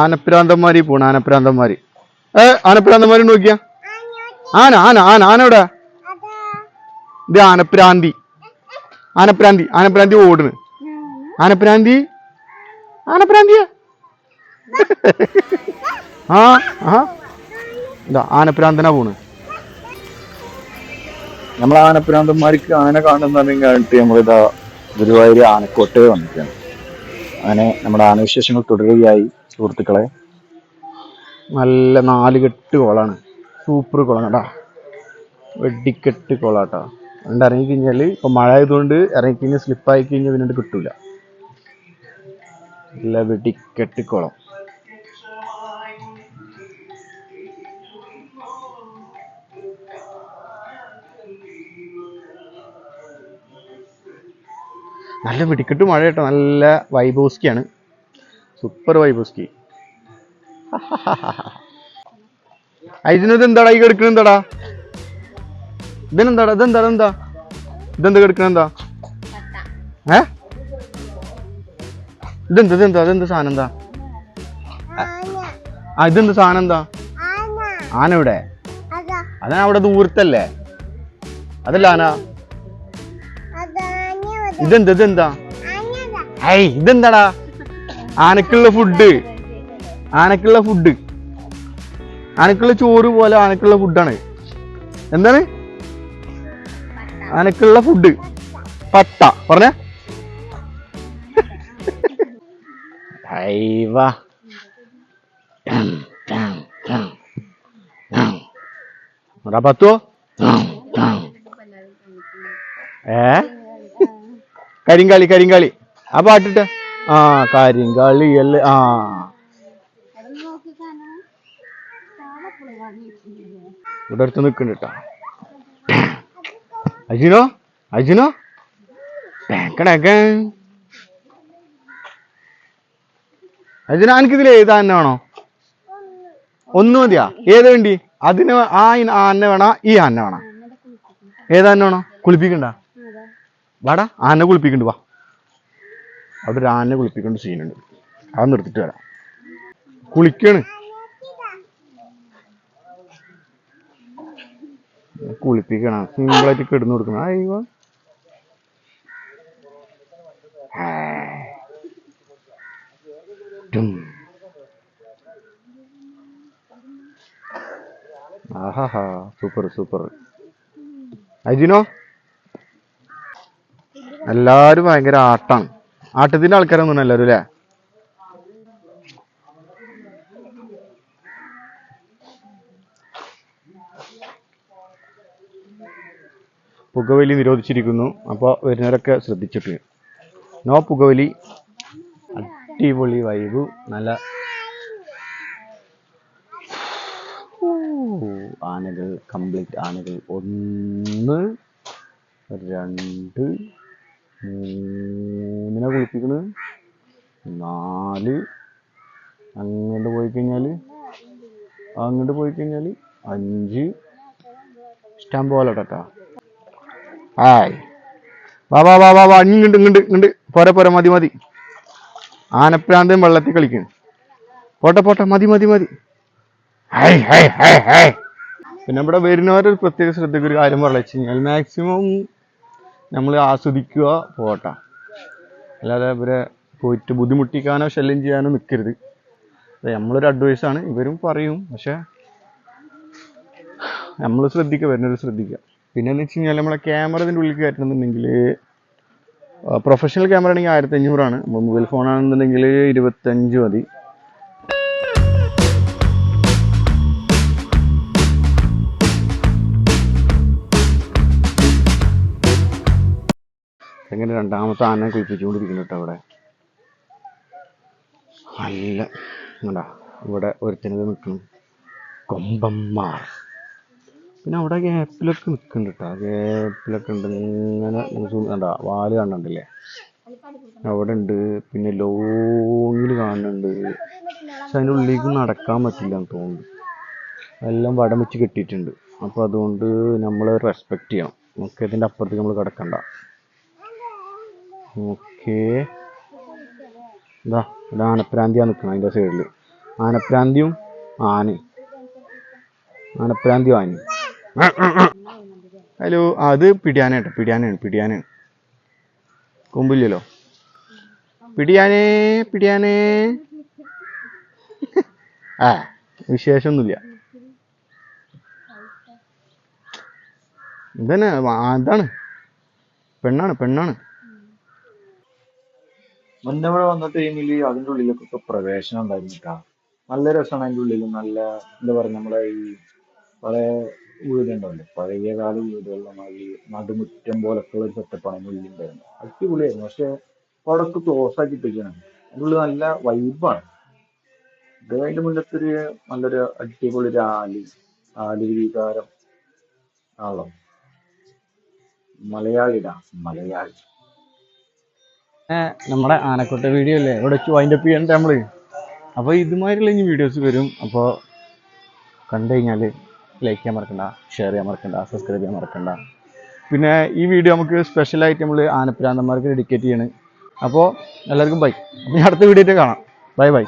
ആനപ്രാന്തന്മാരി പോണ ആനപ്രാന്തന്മാര്. ആനപ്രാന്തന്മാര് നോക്കിയാ. ആന ആന ആന ആന എവിടെ? ഇത് ആനപ്രാന്തി. ആനപ്രാന്തി ആനപ്രാന്തി ഓടുന്നു. ആനപ്രാന്തി ആനപ്രാന്തിയ. ആ ആ ഇതാ ആനപ്രാന്തനാ പോണ്. നമ്മൾ ആനപ്രാന്തന്മാർക്ക് ആന കാണുന്നതിനായിട്ട് നമ്മളിതാ ഗുരുവായൂർ ആനക്കോട്ടയിൽ വന്നിരിക്കുകയാണ്. അങ്ങനെ നമ്മുടെ ആനവിശേഷങ്ങൾ തുടരുകയായി സുഹൃത്തുക്കളെ. നല്ല 4 കെട്ട് കുളമാണ്. സൂപ്പർ കുളം കേട്ടാ. വെടിക്കെട്ട് കുളാട്ടാ. അതുകൊണ്ട് ഇറങ്ങിക്കഴിഞ്ഞാൽ ഇപ്പൊ മഴ ആയതുകൊണ്ട് ഇറങ്ങിക്കഴിഞ്ഞാൽ സ്ലിപ്പായി കഴിഞ്ഞാൽ പിന്നീട് കിട്ടൂല. നല്ല വെടിക്കെട്ട് കുളം. നല്ല വെടിക്കെട്ട് മഴ കേട്ടോ. നല്ല വൈബോസ്കിയാണ്. സൂപ്പർ വൈബോസ്കി. ഇതിനത് എന്താടാ ഈ കിടക്കണ? എന്താടാ ഇതിനെന്താടാ? ഇതെന്താ കിടക്കണ? എന്താ ഇതെന്താ സാധനം? എന്താ ഇതെന്താ സാധനം? എന്താ ആന ഇവിടെ? അതാ അവിടെ ദൂരത്തല്ലേ? അതല്ല ആന. ഇതെന്താ ഇതെന്താടാ? ആനക്കുള്ള ഫുഡ്. ആനക്കുള്ള ചോറ് പോലെ ആനക്കുള്ള ഫുഡാണ്. എന്താണ് ആനക്കുള്ള ഫുഡ്? പട്ട പറഞ്ഞ. പത്തോ കരിങ്കാളി ആ പാട്ടിട്ട്. ആ കരിങ്കാളി അല്ലേ? ആ ഇവിടെ അടുത്ത് നിൽക്കണ്ട കേട്ടോ. അജിനോ അജിന എനിക്കിതിൽ ഏത് ആന വേണോ? ഒന്ന് മതിയാ? ഏത് വേണ്ടി? അതിന് ആ ആന വേണോ ഈ ആന വേണോ? ഏതാന വേണോ? കുളിപ്പിക്കണ്ട? വാടാ ആന കുളിപ്പിക്കണ്ട്. വാ, അവിടെ ഒരു ആന കുളിപ്പിക്കേണ്ട സീനുണ്ട്. അത് നിർത്തിട്ട് വരാം. കുളിക്കാണ്. കുളിപ്പിക്കണം. സിമ്പിളായിട്ട് കിടന്നു കൊടുക്കണം. അയ്യോ ആഹാ സൂപ്പർ. അജിനോ എല്ലാരും ഭയങ്കര ആട്ടാണ്. ആട്ടത്തിന്റെ ആൾക്കാരൊന്നും എല്ലാരും അല്ലേ? പുകവലി നിരോധിച്ചിരിക്കുന്നു. അപ്പോൾ വരുന്നവരൊക്കെ ശ്രദ്ധിച്ചിട്ട്. നോ പുകവലി. അടിപൊളി വൈബ്. നല്ല ആനകൾ, കംപ്ലീറ്റ് ആനകൾ. 1 2 3 കുളിപ്പിക്കണ്. 4 അങ്ങോട്ട് പോയി കഴിഞ്ഞാൽ 5 ഇഷ്ടം പോലെ കേട്ടോ. ഹായ് വാ ഇങ്ങണ്ട് പോരെ മതി. ആനപ്രാന്തം വെള്ളത്തിൽ കളിക്കുന്നു. പോട്ടെ മതി. പിന്നെ ഇവിടെ വരുന്നവരൊരു പ്രത്യേക ശ്രദ്ധയ്ക്ക് ഒരു കാര്യം പറഞ്ഞു വെച്ച് കഴിഞ്ഞാൽ മാക്സിമം നമ്മൾ ആസ്വദിക്കുക പോട്ടെ. അല്ലാതെ ഇവരെ പോയിട്ട് ബുദ്ധിമുട്ടിക്കാനോ ശല്യം ചെയ്യാനോ നിൽക്കരുത്. നമ്മളൊരു അഡ്വൈസാണ്. ഇവരും പറയും. പക്ഷെ നമ്മൾ വരുന്നവർ ശ്രദ്ധിക്കുക. പിന്നെ എന്ന് വെച്ച് കഴിഞ്ഞാൽ നമ്മളെ ക്യാമറ ഇതിൻ്റെ ഉള്ളിൽ കയറ്റണമെന്നുണ്ടെങ്കിൽ പ്രൊഫഷണൽ ക്യാമറ ആണെങ്കിൽ 1500 മൊബൈൽ ഫോണാണെന്നുണ്ടെങ്കിൽ 25 മതി. എങ്ങനെ രണ്ടാമത്തെ ആന കുളിപ്പിച്ചുകൊണ്ടിരിക്കുന്നു കേട്ടോ. അവിടെ നല്ല എന്താ ഇവിടെ ഒരുത്തനത് നിൽക്കണം. കൊമ്പന്മാർ. പിന്നെ അവിടെ ഗ്യാപ്പിലൊക്കെ നിൽക്കുന്നുണ്ട് കേട്ടോ. ഗ്യാപ്പിലൊക്കെ ഉണ്ട്. ഇങ്ങനെ കണ്ടാ വാല് കാണുന്നുണ്ടല്ലേ? അവിടെ ഉണ്ട്. പിന്നെ ലോങ്ങിൽ കാണുന്നുണ്ട്. പക്ഷെ അതിൻ്റെ ഉള്ളിലേക്ക് നടക്കാൻ പറ്റില്ല എന്ന് തോന്നുന്നു. എല്ലാം വടം വെച്ച് കെട്ടിയിട്ടുണ്ട്. അപ്പോൾ അതുകൊണ്ട് നമ്മൾ റെസ്പെക്റ്റ് ചെയ്യണം. നമുക്ക് ഇതിൻ്റെ അപ്പുറത്തേക്ക് നമ്മൾ കിടക്കണ്ട. ഓക്കേ. ഇതാ ആനപ്രാന്തിയാണ് നിൽക്കണം അതിൻ്റെ സൈഡിൽ. ആനപ്രാന്തിയും ആനയും ആനപ്രാന്തിയും ആനയും. ഹലോ, അത് പിടിയാനേട്ടോ, പിടിയാനാണ്. കൊമ്പില്ലല്ലോ. പിടിയാനേ പിടിയാനേ. ആ, വിശേഷമൊന്നുമില്ല. ഇതന്നെ അതാണ്, പെണ്ണാണ്. മുന്നേ വന്ന ടൈമിൽ അതിൻ്റെ ഉള്ളിലൊക്കെ പ്രവേശനം ഉണ്ടായിരുന്നു കേട്ടോ. നല്ല രസമാണ് അതിൻ്റെ ഉള്ളിൽ. നല്ല എന്താ പറയുക, നമ്മുടെ ഈ പഴയ വീടുണ്ടാവില്ലേ, പഴയ കാല വീടുകളിലും ഈ നടുമുറ്റം പോലൊക്കെ ഉള്ള ഒരു സെറ്റപ്പാണ് അതിൻ്റെ ഉള്ളിൽ ഉണ്ടായിരുന്നത്. അടിപൊളിയായിരുന്നു. പക്ഷെ അവിടൊക്കെ ക്ലോസ് ആക്കിയിട്ടൊക്കെയാണ്. അതിൻ്റെ ഉള്ളിൽ നല്ല വൈബാണ്. ഇത് അതിൻ്റെ മുന്നത്തെ ഒരു നല്ലൊരു അടിപൊളി ഒരു ആലി വികാരം ആണല്ലോ. മലയാളിടാ, മലയാളി. നമ്മുടെ ആനക്കോട്ട വീഡിയോ അല്ലേ ഇവിടെ വെച്ച് വൈൻഡപ്പ് ചെയ്യണ്ട നമ്മള്. അപ്പോൾ ഇതുമാതിരിയുള്ള ഇനി വീഡിയോസ് വരും. അപ്പോൾ കണ്ടു കഴിഞ്ഞാൽ ലൈക്ക് ചെയ്യാൻ മറക്കണ്ട, ഷെയർ ചെയ്യാൻ മറക്കണ്ട, സബ്സ്ക്രൈബ് ചെയ്യാൻ മറക്കണ്ട. പിന്നെ ഈ വീഡിയോ നമുക്ക് സ്പെഷ്യലായിട്ട് നമ്മൾ ആനപ്രാന്തന്മാർക്ക് ഡെഡിക്കേറ്റ് ചെയ്യണം. അപ്പോൾ എല്ലാവർക്കും ബൈ. അപ്പോൾ അടുത്ത വീഡിയോ കാണാം. ബൈ.